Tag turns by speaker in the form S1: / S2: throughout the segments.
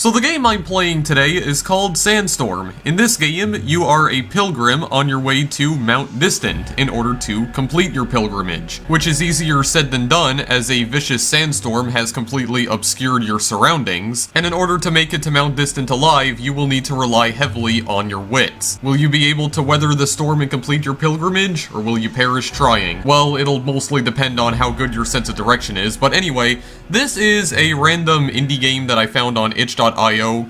S1: So the game I'm playing today is called Sandstorm. In this game, you are a pilgrim on your way to Mount Distant in order to complete your pilgrimage, which is easier said than done as a vicious sandstorm has completely obscured your surroundings, and in order to make it to Mount Distant alive, you will need to rely heavily on your wits. Will you be able to weather the storm and complete your pilgrimage, or will you perish trying? Well, it'll mostly depend on how good your sense of direction is, but anyway, this is a random indie game that I found on itch.io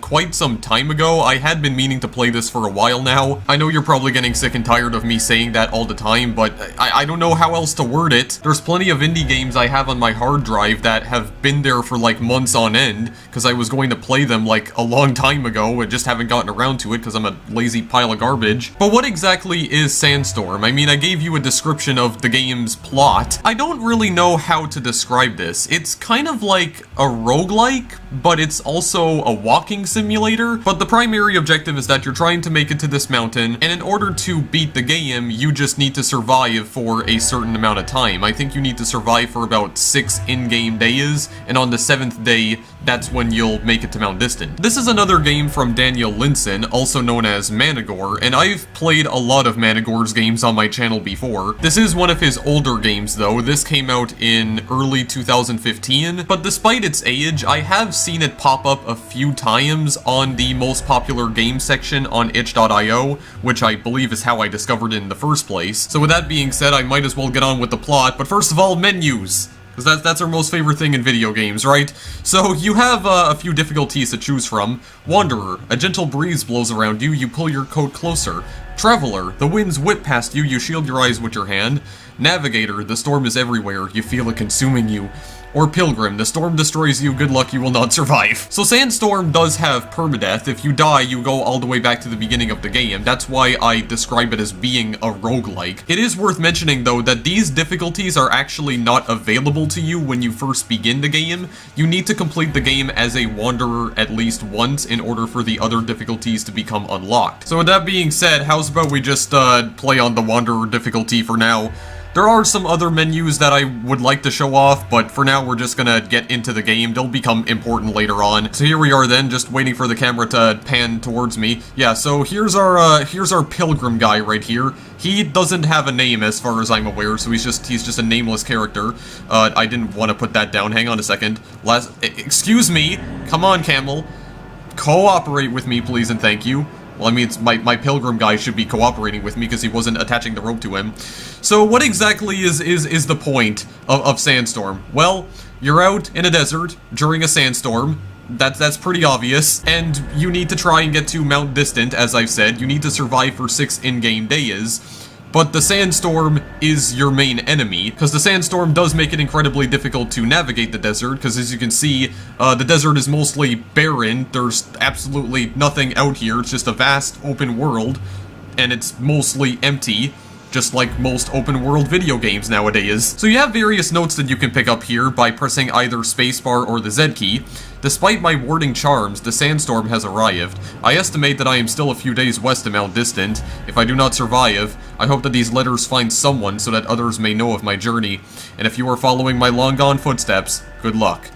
S1: quite some time ago. I had been meaning to play this for a while now. I know you're probably getting sick and tired of me saying that all the time, but I don't know how else to word it. There's plenty of indie games I have on my hard drive that have been there for like months on end, because I was going to play them like a long time ago and just haven't gotten around to it because I'm a lazy pile of garbage. But what exactly is Sandstorm? I mean, I gave you a description of the game's plot. I don't really know how to describe this. It's kind of like a roguelike, but it's also a walking simulator. But the primary objective is that you're trying to make it to this mountain, and in order to beat the game, you just need to survive for a certain amount of time. I think you need to survive for about 6 in-game days, and on the 7th day, that's when you'll make it to Mount Distant. This is another game from Daniel Linson, also known as Manigore, and I've played a lot of Manigore's games on my channel before. This is one of his older games though. This came out in early 2015, but despite its age, I have seen it pop up a few times on the most popular game section on itch.io, which I believe is how I discovered it in the first place. So with that being said, I might as well get on with the plot, but first of all, menus. Because that's our most favorite thing in video games, right? So you have a few difficulties to choose from. Wanderer, a gentle breeze blows around you, you pull your coat closer. Traveler, the winds whip past you, you shield your eyes with your hand. Navigator, the storm is everywhere, you feel it consuming you. Or Pilgrim, the storm destroys you, good luck, you will not survive. So Sandstorm does have permadeath. If you die, you go all the way back to the beginning of the game. That's why I describe it as being a roguelike. It is worth mentioning though that these difficulties are actually not available to you when you first begin the game. You need to complete the game as a wanderer at least once in order for the other difficulties to become unlocked. So with that being said, how's about we just play on the wanderer difficulty for now? There are some other menus that I would like to show off, but for now we're just gonna get into the game. They'll become important later on. So here we are then, just waiting for the camera to pan towards me. Yeah, so here's our pilgrim guy right here. He doesn't have a name as far as I'm aware, so he's just a nameless character. I didn't want to put that down. Hang on a second. Excuse me. Come on, camel. Cooperate with me, please, and thank you. Well, I mean, it's my pilgrim guy should be cooperating with me because he wasn't attaching the rope to him. So what exactly is the point of Sandstorm? Well, you're out in a desert during a sandstorm. That's pretty obvious. And you need to try and get to Mount Distant, as I've said. You need to survive for 6 in-game days. But the sandstorm is your main enemy, because the sandstorm does make it incredibly difficult to navigate the desert, because as you can see, the desert is mostly barren. There's absolutely nothing out here. It's just a vast open world, and it's mostly empty, just like most open world video games nowadays. So you have various notes that you can pick up here by pressing either spacebar or the Z key. Despite my warding charms, the sandstorm has arrived. I estimate that I am still a few days west of Mount Distant. If I do not survive, I hope that these letters find someone so that others may know of my journey. And if you are following my long-gone footsteps, good luck.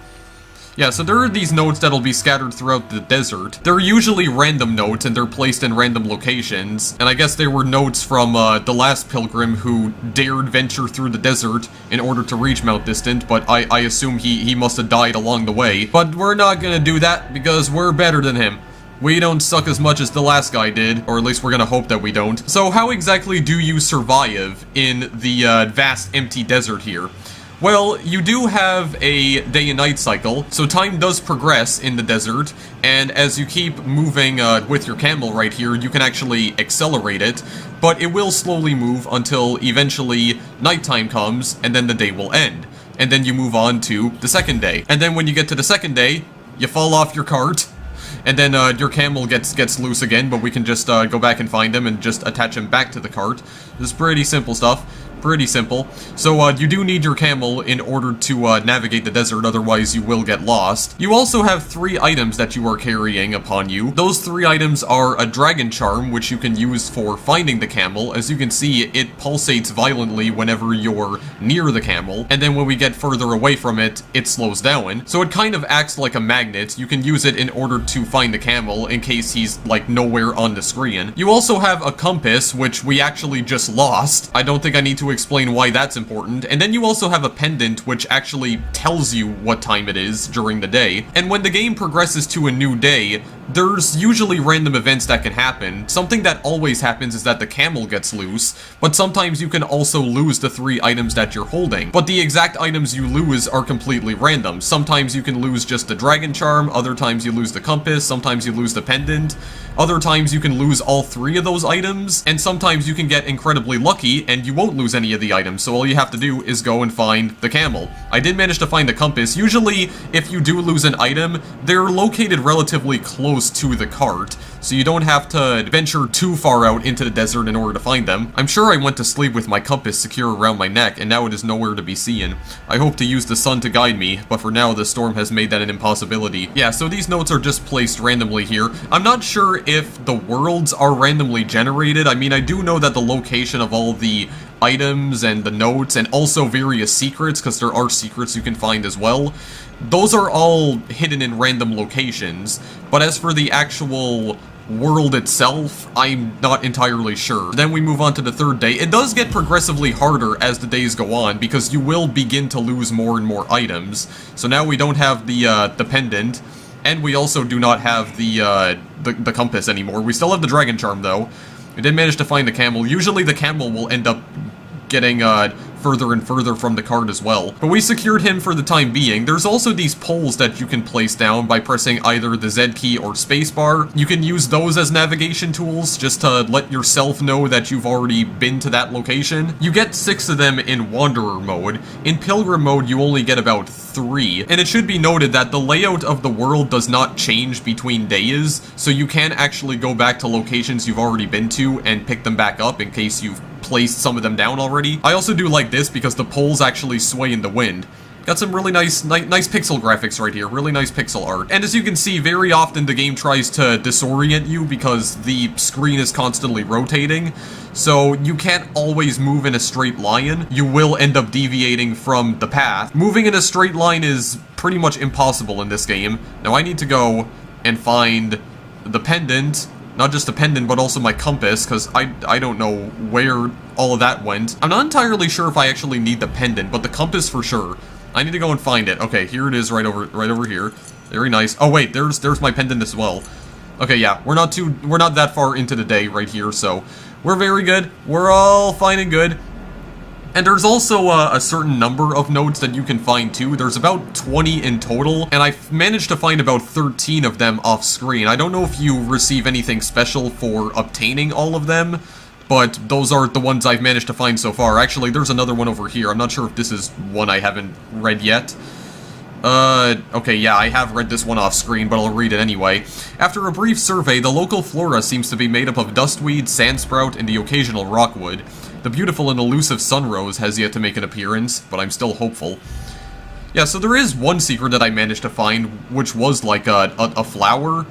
S1: Yeah, so there are these notes that'll be scattered throughout the desert. They're usually random notes, and they're placed in random locations. And I guess they were notes from the last pilgrim who dared venture through the desert in order to reach Mount Distant, but I assume he must have died along the way. But we're not gonna do that, because we're better than him. We don't suck as much as the last guy did, or at least we're gonna hope that we don't. So how exactly do you survive in the vast empty desert here? Well, you do have a day and night cycle, so time does progress in the desert, and as you keep moving with your camel right here, you can actually accelerate it, but it will slowly move until eventually nighttime comes, and then the day will end. And then you move on to the second day. And then when you get to the second day, you fall off your cart, and then your camel gets loose again, but we can just go back and find him and just attach him back to the cart. This is pretty simple stuff. Pretty simple. So, you do need your camel in order to navigate the desert, otherwise you will get lost. You also have 3 items that you are carrying upon you. Those 3 items are a dragon charm, which you can use for finding the camel. As you can see, it pulsates violently whenever you're near the camel, and then when we get further away from it, it slows down. So it kind of acts like a magnet. You can use it in order to find the camel in case he's, like, nowhere on the screen. You also have a compass, which we actually just lost. I don't think I need to explain why that's important. And then you also have a pendant, which actually tells you what time it is during the day. And when the game progresses to a new day, there's usually random events that can happen. Something that always happens is that the camel gets loose, but sometimes you can also lose the 3 items that you're holding. But the exact items you lose are completely random. Sometimes you can lose just the dragon charm, other times you lose the compass, sometimes you lose the pendant, other times you can lose all 3 of those items, and sometimes you can get incredibly lucky and you won't lose any of the items, so all you have to do is go and find the camel. I did manage to find the compass. Usually, if you do lose an item, they're located relatively close to the cart, so you don't have to venture too far out into the desert in order to find them. I'm sure I went to sleep with my compass secure around my neck, and now it is nowhere to be seen. I hope to use the sun to guide me, but for now the storm has made that an impossibility. Yeah, so these notes are just placed randomly here. I'm not sure if the worlds are randomly generated. I mean, I do know that the location of all the items and the notes and also various secrets, because there are secrets you can find as well, those are all hidden in random locations. But as for the actual world itself, I'm not entirely sure. Then we move on to the 3rd day. It does get progressively harder as the days go on, because you will begin to lose more and more items. So now we don't have the pendant, and we also do not have the compass anymore. We still have the dragon charm, though. We did manage to find the camel. Usually the camel will end up getting further and further from the cart as well. But we secured him for the time being. There's also these poles that you can place down by pressing either the Z key or spacebar. You can use those as navigation tools just to let yourself know that you've already been to that location. You get 6 of them in Wanderer mode. In Pilgrim mode, you only get about 3. And it should be noted that the layout of the world does not change between days, so you can actually go back to locations you've already been to and pick them back up in case you've placed some of them down already. I also do like this because the poles actually sway in the wind. Got some really nice pixel graphics right here, really nice pixel art. And as you can see, very often the game tries to disorient you because the screen is constantly rotating, so you can't always move in a straight line. You will end up deviating from the path. Moving in a straight line is pretty much impossible in this game. Now I need to go and find the pendant. Not just the pendant, but also my compass, because I don't know where all of that went. I'm not entirely sure if I actually need the pendant, but the compass for sure. I need to go and find it. Okay, here it is right over here. Very nice. Oh wait, there's my pendant as well. Okay, yeah, we're not that far into the day right here, so we're very good. We're all fine and good. And there's also a certain number of notes that you can find too. There's about 20 in total, and I've managed to find about 13 of them off screen. I don't know if you receive anything special for obtaining all of them, but those are the ones I've managed to find so far. Actually, there's another one over here. I'm not sure if this is one I haven't read yet. Okay, yeah, I have read this one off screen, but I'll read it anyway. After a brief survey, the local flora seems to be made up of dustweed, sandsprout, and the occasional rockwood. The beautiful and elusive sunrose has yet to make an appearance, but I'm still hopeful. Yeah, so there is one secret that I managed to find, which was like a flower.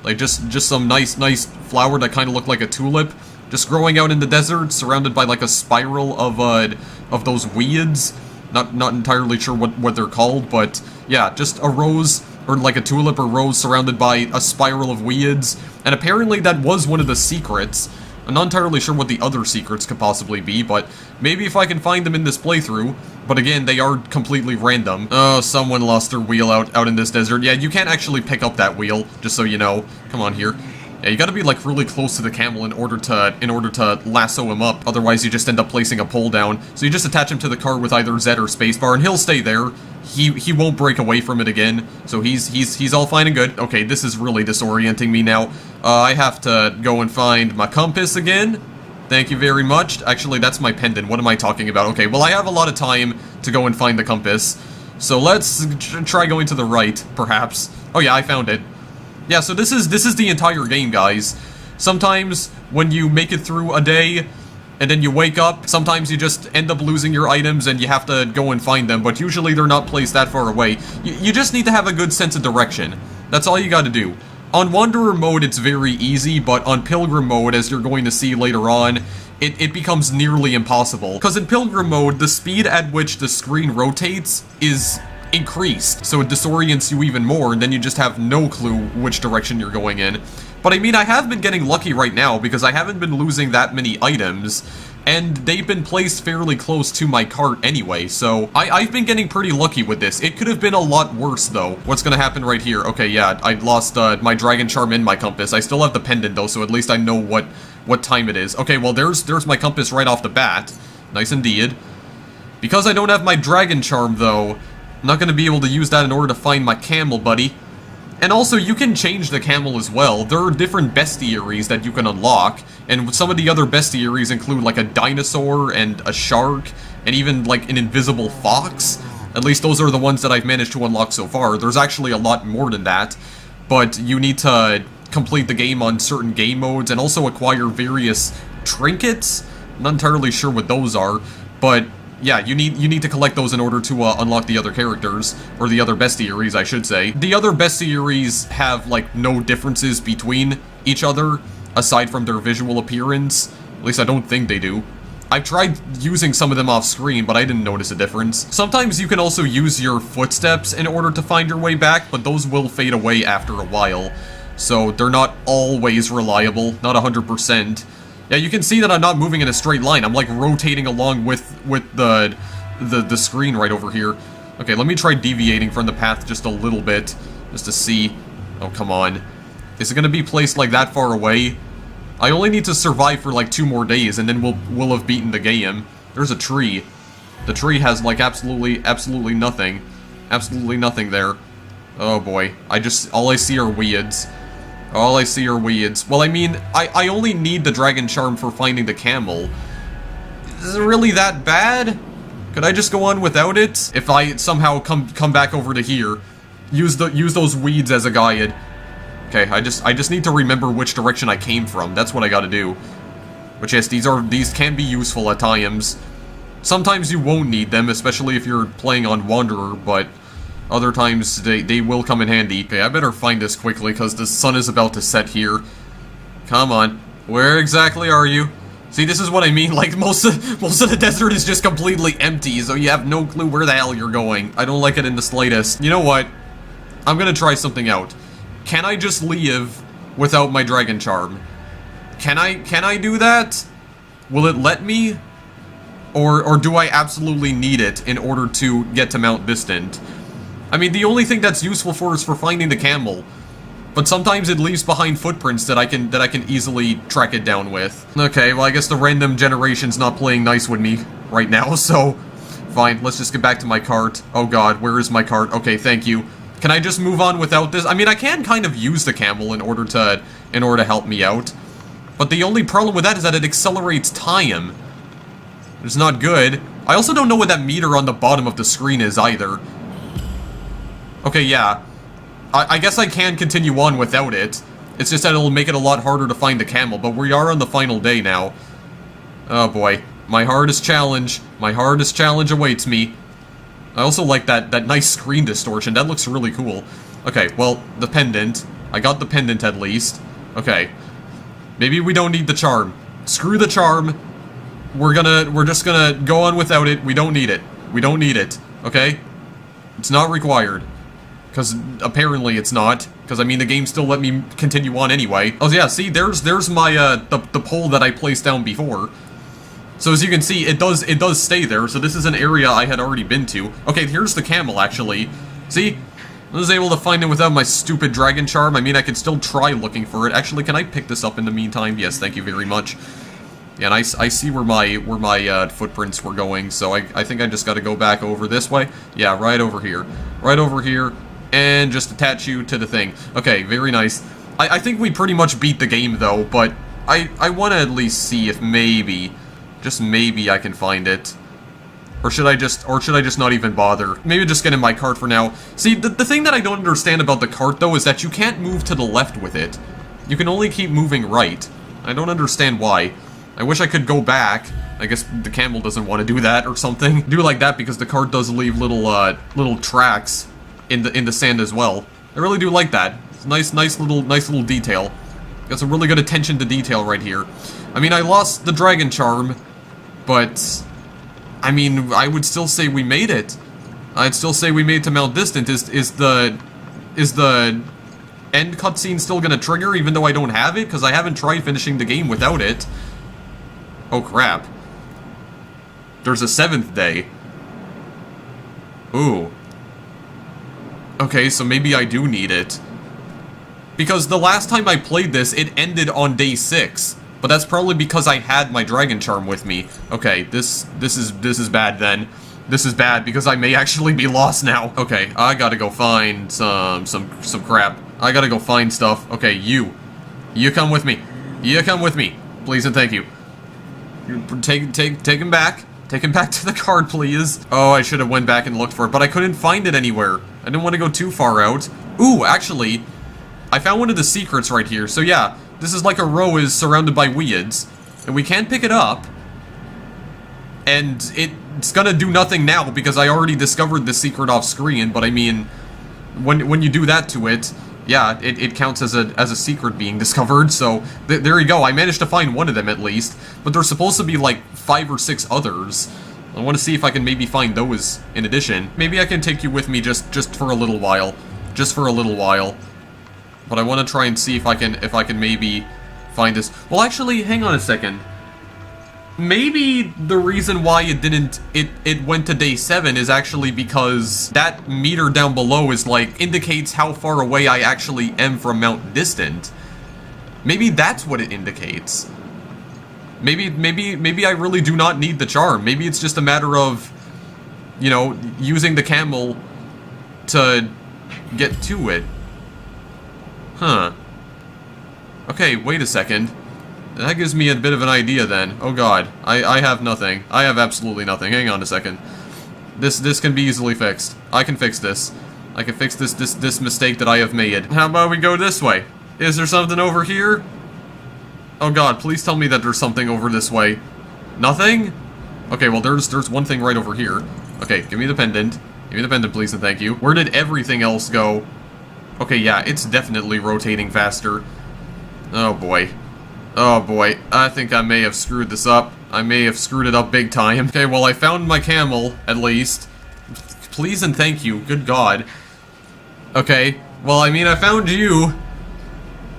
S1: Like just some nice flower that kind of looked like a tulip. Just growing out in the desert, surrounded by like a spiral of those weeds. Not entirely sure what they're called, but yeah, just a rose, or like a tulip or rose surrounded by a spiral of weeds. And apparently that was one of the secrets. I'm not entirely sure what the other secrets could possibly be, but maybe if I can find them in this playthrough. But again, they are completely random. Oh, someone lost their wheel out in this desert. Yeah, you can't actually pick up that wheel, just so you know. Come on here. Yeah, you gotta be like really close to the camel in order to lasso him up. Otherwise, you just end up placing a pole down. So you just attach him to the car with either Z or spacebar, and he'll stay there. He won't break away from it again. So he's all fine and good. Okay, this is really disorienting me now. I have to go and find my compass again. Thank you very much. Actually, that's my pendant. What am I talking about? Okay, well, I have a lot of time to go and find the compass. So let's try going to the right, perhaps. Oh yeah, I found it. Yeah, so this is the entire game, guys. Sometimes when you make it through a day, and then you wake up. Sometimes you just end up losing your items and you have to go and find them, but usually they're not placed that far away. You just need to have a good sense of direction. That's all you gotta do. On Wanderer mode, it's very easy, but on Pilgrim mode, as you're going to see later on, it becomes nearly impossible. Because in Pilgrim mode, the speed at which the screen rotates is increased, so it disorients you even more, and then you just have no clue which direction you're going in. But I mean, I have been getting lucky right now, because I haven't been losing that many items, and they've been placed fairly close to my cart anyway, so I've been getting pretty lucky with this. It could have been a lot worse, though. What's gonna happen right here? Okay, yeah, I lost my Dragon Charm and my compass. I still have the pendant, though, so at least I know what time it is. Okay, well, there's my compass right off the bat. Nice indeed. Because I don't have my Dragon Charm, though, I'm not gonna be able to use that in order to find my camel, buddy. And also, you can change the camel as well. There are different bestiaries that you can unlock, and some of the other bestiaries include like a dinosaur and a shark, and even like an invisible fox. At least those are the ones that I've managed to unlock so far. There's actually a lot more than that, but you need to complete the game on certain game modes and also acquire various trinkets. I'm not entirely sure what those are, but yeah, you need to collect those in order to unlock the other characters, or the other bestiaries, I should say. The other bestiaries have, like, no differences between each other, aside from their visual appearance. At least I don't think they do. I've tried using some of them off screen, but I didn't notice a difference. Sometimes you can also use your footsteps in order to find your way back, but those will fade away after a while. So they're not always reliable, not 100%. Yeah, you can see that I'm not moving in a straight line. I'm like rotating along with the screen right over here. Okay, let me try deviating from the path just a little bit, just to see. Oh, come on. Is it gonna be placed like that far away? I only need to survive for like 2 more days, and then we'll have beaten the game. There's a tree. The tree has like absolutely nothing. Absolutely nothing there. Oh boy. All I see are weeds. All I see are weeds. Well, I mean, I only need the Dragon Charm for finding the camel. Is it really that bad? Could I just go on without it? If I somehow come back over to here, use those weeds as a guide. Okay, I just need to remember which direction I came from. That's what I gotta do. But yes, these can be useful at times. Sometimes you won't need them, especially if you're playing on Wanderer, but other times, they will come in handy. Okay, I better find this quickly, because the sun is about to set here. Come on. Where exactly are you? See, this is what I mean, like, most of the desert is just completely empty, so you have no clue where the hell you're going. I don't like it in the slightest. You know what? I'm gonna try something out. Can I just leave without my Dragon Charm? Can I do that? Will it let me? Or do I absolutely need it in order to get to Mount Distant? I mean, the only thing that's useful for is for finding the camel, but sometimes it leaves behind footprints that I can easily track it down with. Okay, well, I guess the random generation's not playing nice with me right now, so fine. Let's just get back to my cart. Oh god, where is my cart? Okay, thank you. Can I just move on without this? I mean, I can kind of use the camel in order to help me out, but the only problem with that is that it accelerates time. It's not good. I also don't know what that meter on the bottom of the screen is either. Okay, yeah. I guess I can continue on without it. It's just that it'll make it a lot harder to find the camel, but we are on the final day now. Oh boy. My hardest challenge. My hardest challenge awaits me. I also like that nice screen distortion. That looks really cool. Okay, well, the pendant. I got the pendant at least. Okay. Maybe we don't need the charm. Screw the charm. We're just gonna go on without it. We don't need it. We don't need it. Okay? It's not required. Because apparently it's not. Because, I mean, the game still let me continue on anyway. Oh, yeah, see, there's my, the pole that I placed down before. So, as you can see, it does stay there. So, this is an area I had already been to. Okay, here's the camel, actually. See? I was able to find it without my stupid Dragon Charm. I mean, I could still try looking for it. Actually, can I pick this up in the meantime? Yes, thank you very much. Yeah, and I see where my footprints were going. So, I think I just gotta go back over this way. Yeah, right over here. Right over here. And just attach you to the thing. Okay, very nice. I think we pretty much beat the game, though, but I want to at least see if maybe, just maybe I can find it. Or should I just not even bother? Maybe just get in my cart for now. See, the thing that I don't understand about the cart, though, is that you can't move to the left with it. You can only keep moving right. I don't understand why. I wish I could go back. I guess the camel doesn't want to do that or something. Do like that because the cart does leave little tracks in the sand as well. I really do like that. It's nice little detail. Got some really good attention to detail right here. I mean, I lost the dragon charm, but I mean, I would still say we made it. I'd still say we made it to Mount Distant. Is the end cutscene still gonna trigger even though I don't have it? Because I haven't tried finishing the game without it. Oh crap. There's a 7th day. Ooh. Okay, so maybe I do need it. Because the last time I played this, it ended on day 6. But that's probably because I had my dragon charm with me. Okay, this is bad then. This is bad because I may actually be lost now. Okay, I gotta go find some crap. I gotta go find stuff. Okay, you come with me. You come with me, please and thank you. Take him back. Take him back to the card, please. Oh, I should have went back and looked for it, but I couldn't find it anywhere. I didn't want to go too far out. Ooh, actually, I found one of the secrets right here. So yeah, this is like a row is surrounded by weeds, and we can't pick it up. And it's gonna do nothing now because I already discovered the secret off screen. But I mean, when you do that to it, yeah, it counts as a secret being discovered. So there you go. I managed to find one of them at least, but there's supposed to be like 5 or 6 others. I want to see if I can maybe find those in addition. Maybe I can take you with me just for a little while, just for a little while. But I want to try and see if I can maybe find this. Well, actually, hang on a second. Maybe the reason why it went to day 7 is actually because that meter down below is like indicates how far away I actually am from Mount Distant. Maybe that's what it indicates. Maybe I really do not need the charm. Maybe it's just a matter of, you know, using the camel to get to it. Huh. Okay, wait a second. That gives me a bit of an idea then. Oh god, I have nothing. I have absolutely nothing. Hang on a second. This can be easily fixed. I can fix this. I can fix this mistake that I have made. How about we go this way? Is there something over here? Oh god, please tell me that there's something over this way. Nothing? Okay, well there's one thing right over here. Okay, give me the pendant. Give me the pendant, please and thank you. Where did everything else go? Okay, yeah, it's definitely rotating faster. Oh boy. Oh boy, I think I may have screwed this up. I may have screwed it up big time. Okay, well I found my camel, at least. Please and thank you, good god. Okay, well I mean I found you,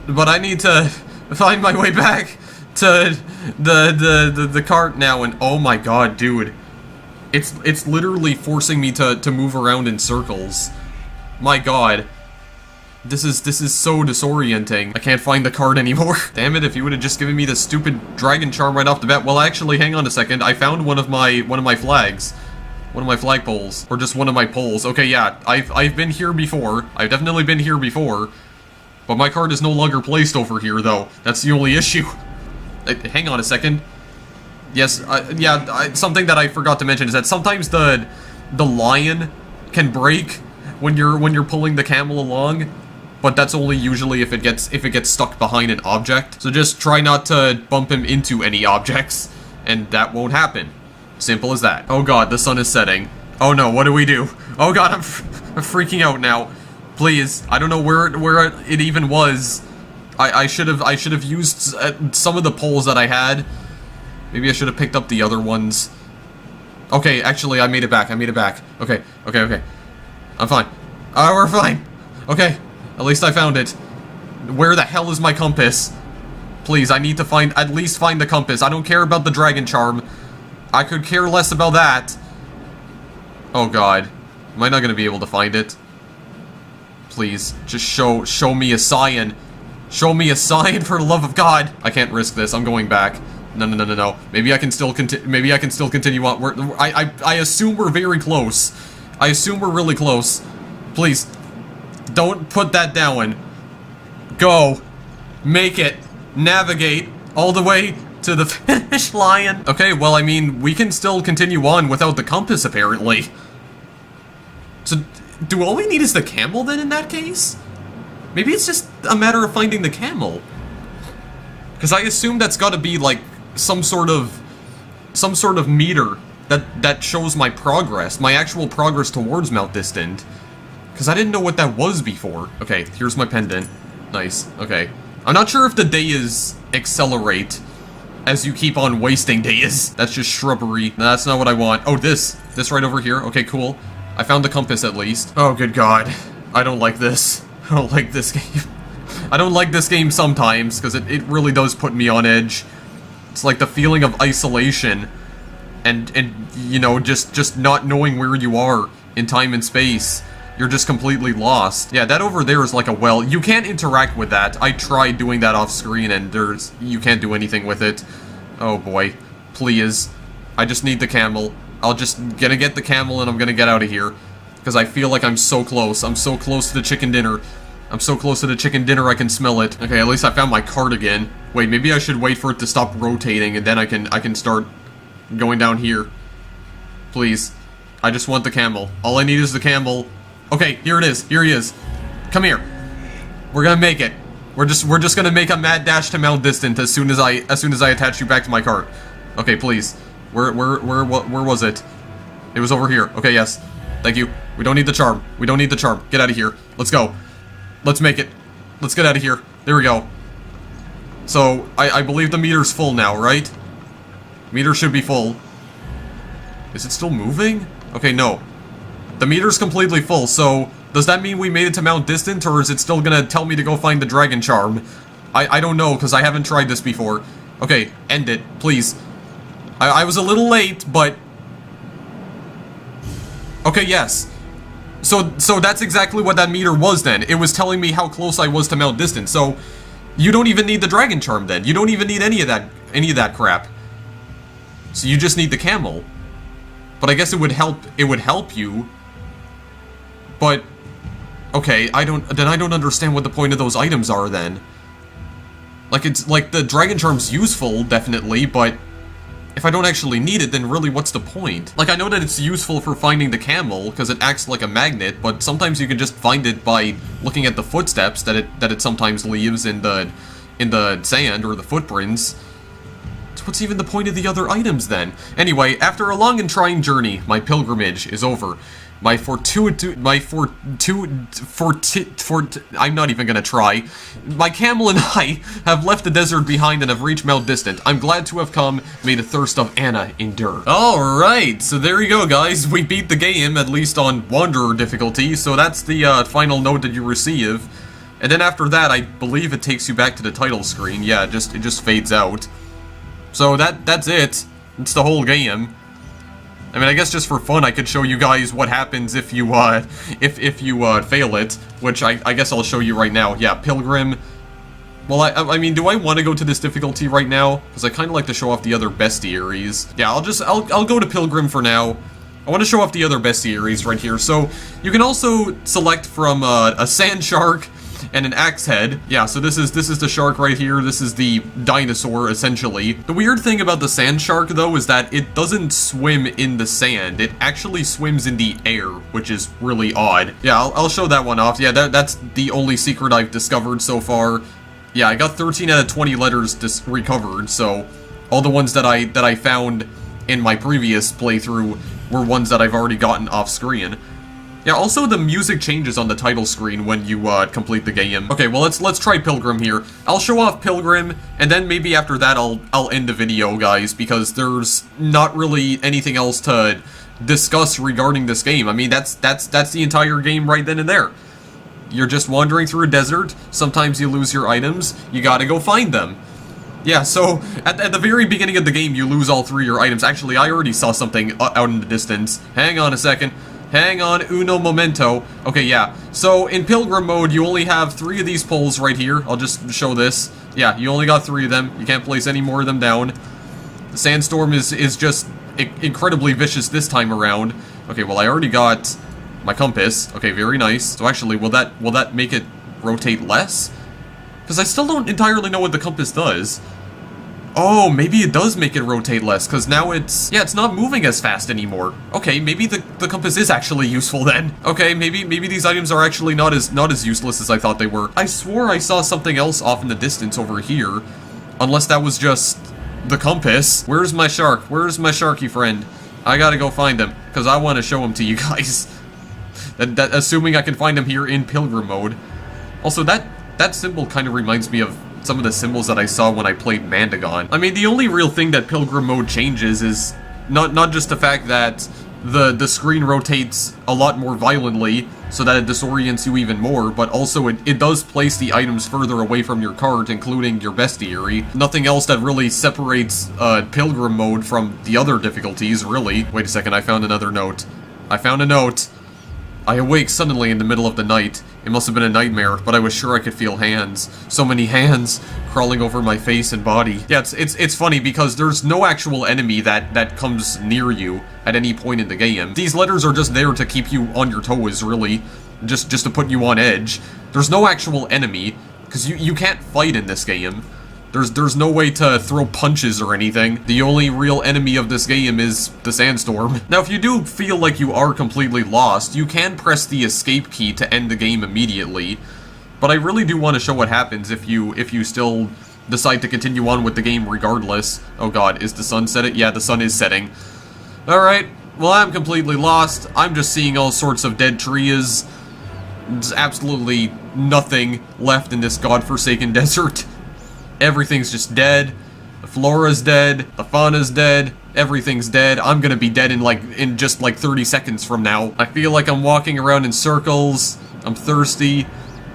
S1: but I need to find my way back to the cart now, and oh my god, dude. It's literally forcing me to move around in circles. My god. This is so disorienting. I can't find the card anymore. Damn it, if you would have just given me the stupid dragon charm right off the bat. Well, actually, hang on a second. I found one of my flags. One of my flagpoles. Or just one of my poles. Okay, yeah, I've been here before. I've definitely been here before. But my card is no longer placed over here, though. That's the only issue. Hang on a second. Yes, yeah, something that I forgot to mention is that sometimes the lion can break when you're pulling the camel along. But that's only usually if it gets stuck behind an object. So just try not to bump him into any objects, and that won't happen. Simple as that. Oh god, the sun is setting. Oh no, what do we do? Oh god, I'm freaking out now. Please, I don't know where it even was. I should have used some of the poles that I had. Maybe I should have picked up the other ones. Okay, actually, I made it back. Okay. I'm fine. We're fine. Okay. At least I found it. Where the hell is my compass? Please, I need to at least find the compass. I don't care about the dragon charm. I could care less about that. Oh god. Am I not gonna be able to find it? Please, just show me a sign. Show me a sign for the love of god. I can't risk this. I'm going back. No. Maybe I can still continue on. I assume we're very close. I assume we're really close. Please. Don't put that down. Go. Make it. Navigate all the way to the finish line. Okay, well, I mean, we can still continue on without the compass, apparently. So, do all we need is the camel, then, in that case? Maybe it's just a matter of finding the camel. Because I assume that's gotta be, like, some sort of meter that shows my progress, my actual progress towards Mount Distant. Because I didn't know what that was before. Okay, here's my pendant. Nice. Okay. I'm not sure if the days accelerate as you keep on wasting days. That's just shrubbery. No, that's not what I want. Oh, this right over here. Okay, cool. I found the compass at least. Oh, good God. I don't like this. I don't like this game. I don't like this game sometimes, because it really does put me on edge. It's like the feeling of isolation, and you know, just not knowing where you are in time and space. You're just completely lost. Yeah, that over there is like a well. You can't interact with that. I tried doing that off screen, and you can't do anything with it. Oh boy. Please. I just need the camel. Gonna get the camel, and I'm gonna get out of here. Because I feel like I'm so close. I'm so close to the chicken dinner. I'm so close to the chicken dinner, I can smell it. Okay, at least I found my cart again. Wait, maybe I should wait for it to stop rotating, and then I can start going down here. Please. I just want the camel. All I need is the camel. Okay, here it is. Here he is. Come here. We're gonna make it. We're just gonna make a mad dash to Mount Distant as soon as I attach you back to my cart. Okay, please. Where was it? It was over here. Okay, yes. Thank you. We don't need the charm. We don't need the charm. Get out of here. Let's go. Let's make it. Let's get out of here. There we go. So, I believe the meter's full now, right? Meter should be full. Is it still moving? Okay, no. The meter's completely full, so does that mean we made it to Mount Distant, or is it still gonna tell me to go find the dragon charm? I don't know, because I haven't tried this before. Okay, end it, please. I was a little late, but... Okay, yes. So that's exactly what that meter was then. It was telling me how close I was to Mount Distant, so... You don't even need the dragon charm then. You don't even need any of that crap. So you just need the camel. But I guess it would help you. But okay, I don't understand what the point of those items are then. Like, it's like the dragon charm's useful, definitely, but if I don't actually need it, then really what's the point? Like, I know that it's useful for finding the camel because it acts like a magnet, but sometimes you can just find it by looking at the footsteps that it sometimes leaves in the sand or the footprints. So what's even the point of the other items then? Anyway, after a long and trying journey, my pilgrimage is over. I'm not even gonna try. My camel and I have left the desert behind and have reached Mount Distant. I'm glad to have come. May the thirst of Anna endure. Alright, so there you go, guys. We beat the game, at least on Wanderer difficulty, so that's the final note that you receive. And then after that, I believe it takes you back to the title screen. Yeah, it just fades out. So that's it. It's the whole game. I mean, I guess just for fun, I could show you guys what happens if you, fail it, which I guess I'll show you right now. Yeah, Pilgrim. Well, I mean, do I want to go to this difficulty right now? Because I kind of like to show off the other bestiaries. Yeah, I'll go to Pilgrim for now. I want to show off the other bestiaries right here. So, you can also select from, a sand shark and an axe head. Yeah, so this is the shark right here. This is the dinosaur, essentially. The weird thing about the sand shark, though, is that it doesn't swim in the sand. It actually swims in the air, which is really odd. Yeah, I'll show that one off. Yeah, that's the only secret I've discovered so far. Yeah, I got 13 out of 20 letters recovered, so all the ones that I found in my previous playthrough were ones that I've already gotten off screen. Yeah, also the music changes on the title screen when you complete the game. Okay, well let's try Pilgrim here. I'll show off Pilgrim, and then maybe after that I'll end the video, guys, because there's not really anything else to discuss regarding this game. I mean, that's the entire game right then and there. You're just wandering through a desert. Sometimes you lose your items. You gotta go find them. Yeah, so at the very beginning of the game, you lose all 3 of your items. Actually, I already saw something out in the distance. Hang on a second. Hang on, uno momento. Okay, yeah. So, in Pilgrim mode, you only have 3 of these poles right here. I'll just show this. Yeah, you only got 3 of them. You can't place any more of them down. The Sandstorm is just incredibly vicious this time around. Okay, well, I already got my compass. Okay, very nice. So, actually, will that make it rotate less? Because I still don't entirely know what the compass does. Oh, maybe it does make it rotate less, because now it's not moving as fast anymore. Okay, maybe the compass is actually useful then. Okay, maybe these items are actually not as useless as I thought they were. I swore I saw something else off in the distance over here, unless that was just the compass. Where's my shark? Where's my sharky friend? I gotta go find him, because I want to show him to you guys. Assuming I can find him here in Pilgrim mode. Also, that symbol kind of reminds me of some of the symbols that I saw when I played Mandagon. I mean, the only real thing that Pilgrim mode changes is not just the fact that the screen rotates a lot more violently, so that it disorients you even more, but also it does place the items further away from your cart, including your bestiary. Nothing else that really separates Pilgrim mode from the other difficulties, really. Wait a second, I found another note. I found a note. I awake suddenly in the middle of the night. It must have been a nightmare, but I was sure I could feel hands. So many hands crawling over my face and body. Yeah, it's funny because there's no actual enemy that comes near you at any point in the game. These letters are just there to keep you on your toes, really. Just to put you on edge. There's no actual enemy, because you can't fight in this game. There's no way to throw punches or anything. The only real enemy of this game is the Sandstorm. Now, if you do feel like you are completely lost, you can press the escape key to end the game immediately. But I really do want to show what happens if you still decide to continue on with the game regardless. Oh god, is the sun setting? Yeah, the sun is setting. Alright, well I'm completely lost. I'm just seeing all sorts of dead trees. There's absolutely nothing left in this godforsaken desert. Everything's just dead. The flora's dead. The fauna's dead. Everything's dead. I'm gonna be dead in just like 30 seconds from now. I feel like I'm walking around in circles. I'm thirsty.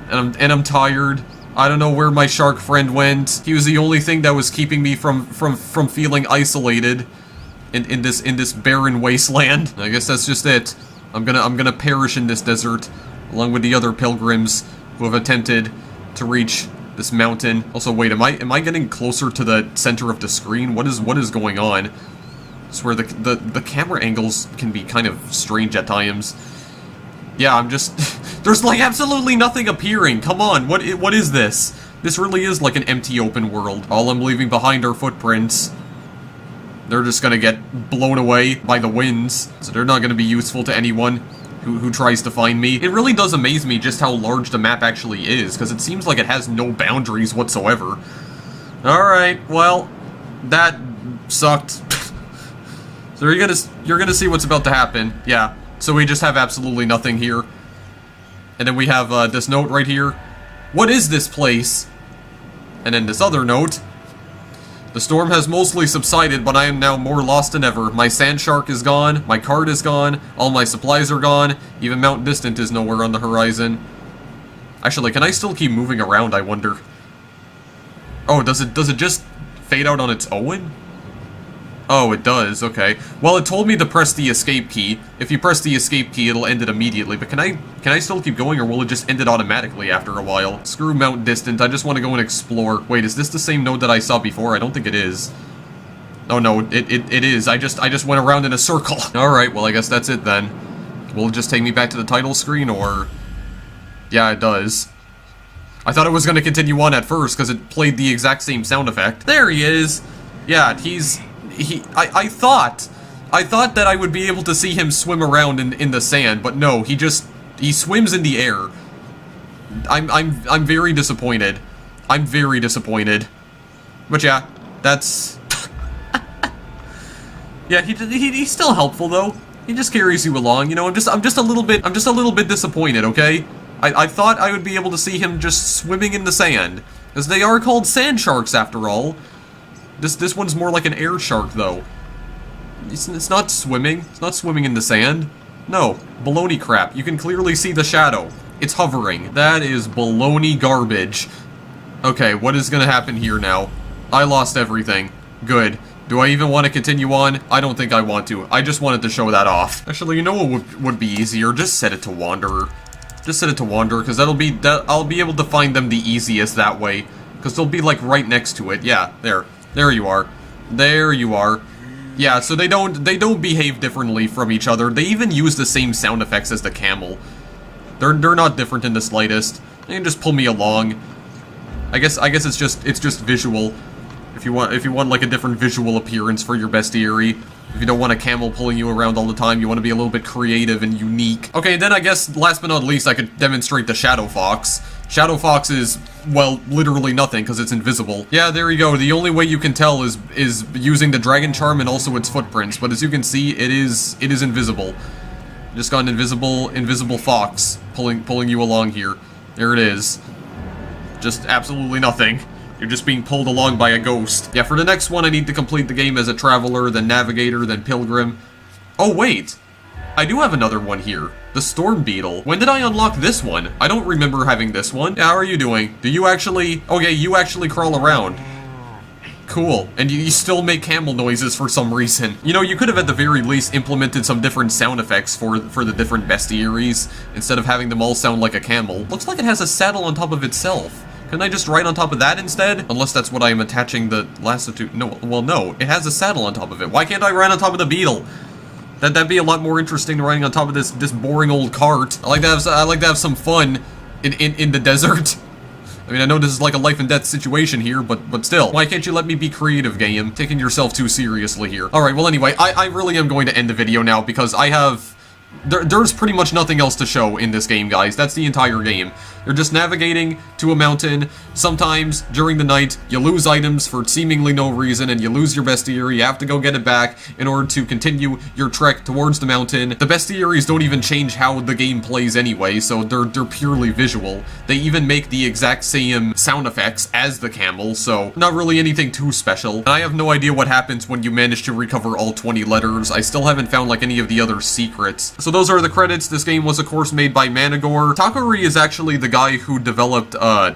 S1: And I'm tired. I don't know where my shark friend went. He was the only thing that was keeping me from feeling isolated in this barren wasteland. I guess that's just it. I'm gonna perish in this desert, along with the other pilgrims who have attempted to reach this mountain. Also, wait, am I getting closer to the center of the screen? What is going on? I swear the camera angles can be kind of strange at times. Yeah, I'm just there's like absolutely nothing appearing. Come on, what is this? This really is like an empty open world. All I'm leaving behind are footprints. They're just gonna get blown away by the winds, so they're not gonna be useful to anyone who tries to find me. It really does amaze me just how large the map actually is, because it seems like it has no boundaries whatsoever. Alright, well, that sucked. So you're gonna see what's about to happen. Yeah, so we just have absolutely nothing here. And then we have this note right here. What is this place? And then this other note. The storm has mostly subsided, but I am now more lost than ever. My sand shark is gone, my cart is gone, all my supplies are gone, even Mount Distant is nowhere on the horizon. Actually, can I still keep moving around, I wonder? Oh, does it just fade out on its own? Oh, it does, okay. Well, it told me to press the escape key. If you press the escape key, it'll end it immediately, but can I still keep going, or will it just end it automatically after a while? Screw Mount Distant, I just want to go and explore. Wait, is this the same node that I saw before? I don't think it is. Oh no, it is. I just went around in a circle. Alright, well I guess that's it then. Will it just take me back to the title screen, or... Yeah, it does. I thought it was going to continue on at first, because it played the exact same sound effect. There he is! Yeah, I thought that I would be able to see him swim around in the sand, but no, he swims in the air. I'm very disappointed. I'm very disappointed. But yeah, that's... yeah, he's still helpful though. He just carries you along, you know. I'm just a little bit disappointed, okay? I thought I would be able to see him just swimming in the sand, because they are called sand sharks after all. This one's more like an air shark, though. It's not swimming. It's not swimming in the sand. No, baloney crap. You can clearly see the shadow. It's hovering. That is baloney garbage. Okay, what is gonna happen here now? I lost everything. Good. Do I even want to continue on? I don't think I want to. I just wanted to show that off. Actually, you know what would be easier? Just set it to Wanderer. Just set it to Wanderer, because I'll be able to find them the easiest that way. Because they'll be, like, right next to it. Yeah, there. There you are. There you are. Yeah, so they don't behave differently from each other. They even use the same sound effects as the camel. They're not different in the slightest. They can just pull me along. I guess it's just visual. If you want like a different visual appearance for your bestiary. If you don't want a camel pulling you around all the time, you want to be a little bit creative and unique. Okay, then I guess last but not least I could demonstrate the Shadow Fox. Shadow Fox is well, literally nothing, because it's invisible. Yeah, there you go. The only way you can tell is using the dragon charm and also its footprints, but as you can see, it is invisible. Just got an invisible fox pulling you along here. There it is. Just absolutely nothing. You're just being pulled along by a ghost. Yeah, for the next one, I need to complete the game as a traveler, then navigator, then pilgrim. Oh, wait. I do have another one here. The Storm Beetle. When did I unlock this one? I don't remember having this one. Yeah, how are you doing? Do you actually... Okay, you actually crawl around. Cool. And you still make camel noises for some reason. You know, you could have at the very least implemented some different sound effects for the different bestiaries, instead of having them all sound like a camel. Looks like it has a saddle on top of itself. Couldn't I just ride on top of that instead? Unless that's what I am attaching the lasso to. No, well, no. It has a saddle on top of it. Why can't I ride on top of the beetle? That'd be a lot more interesting than riding on top of this boring old cart. I like to have some fun in the desert. I mean, I know this is like a life and death situation here, but still. Why can't you let me be creative, game? Taking yourself too seriously here. Alright, well anyway, I really am going to end the video now because I have... There's pretty much nothing else to show in this game, guys. That's the entire game. You're just navigating to a mountain. Sometimes, during the night, you lose items for seemingly no reason, and you lose your bestiary. You have to go get it back in order to continue your trek towards the mountain. The bestiaries don't even change how the game plays anyway, so they're purely visual. They even make the exact same sound effects as the camel, so not really anything too special. And I have no idea what happens when you manage to recover all 20 letters. I still haven't found, like, any of the other secrets. So those are the credits. This game was, of course, made by Manigore. Takuri is actually the guy who developed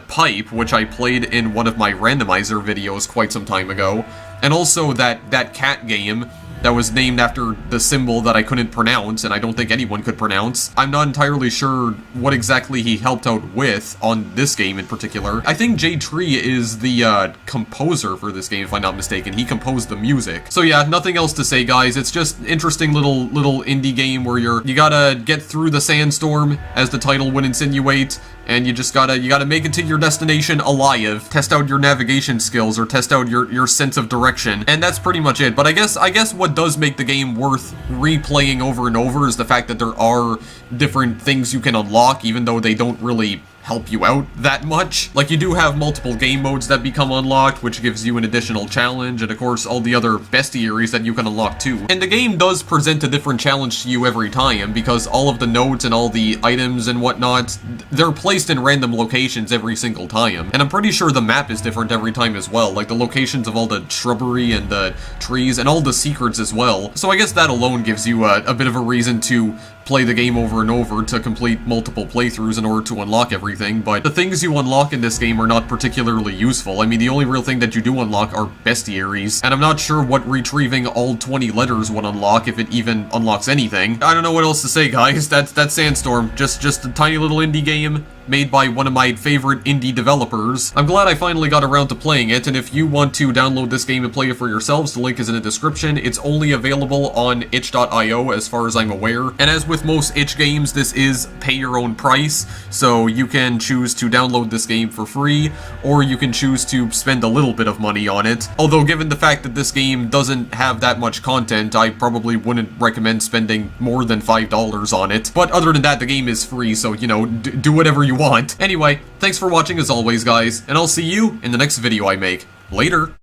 S1: Pipe, which I played in one of my randomizer videos quite some time ago. And also that cat game that was named after the symbol that I couldn't pronounce, and I don't think anyone could pronounce. I'm not entirely sure what exactly he helped out with on this game in particular. I think J Tree is the composer for this game, if I'm not mistaken. He composed the music. So yeah, nothing else to say, guys. It's just an interesting little indie game where you gotta get through the sandstorm, as the title would insinuate, and you gotta make it to your destination alive, test out your navigation skills, or test out your sense of direction, and that's pretty much it. But I guess what does make the game worth replaying over and over is the fact that there are different things you can unlock, even though they don't really help you out that much. Like, you do have multiple game modes that become unlocked, which gives you an additional challenge, and of course all the other bestiaries that you can unlock too. And the game does present a different challenge to you every time, because all of the notes and all the items and whatnot, they're placed in random locations every single time. And I'm pretty sure the map is different every time as well, like the locations of all the shrubbery and the trees and all the secrets as well. So I guess that alone gives you a bit of a reason to play the game over and over to complete multiple playthroughs in order to unlock everything, but the things you unlock in this game are not particularly useful. I mean, the only real thing that you do unlock are bestiaries, and I'm not sure what retrieving all 20 letters would unlock, if it even unlocks anything. I don't know what else to say, guys. That's Sandstorm. Just a tiny little indie game made by one of my favorite indie developers. I'm glad I finally got around to playing it, and if you want to download this game and play it for yourselves, the link is in the description. It's only available on itch.io as far as I'm aware, and as with most itch games, this is pay your own price, so you can choose to download this game for free, or you can choose to spend a little bit of money on it. Although given the fact that this game doesn't have that much content, I probably wouldn't recommend spending more than $5 on it. But other than that, the game is free, so, you know, do whatever you want. Anyway, thanks for watching as always, guys, and I'll see you in the next video I make. Later!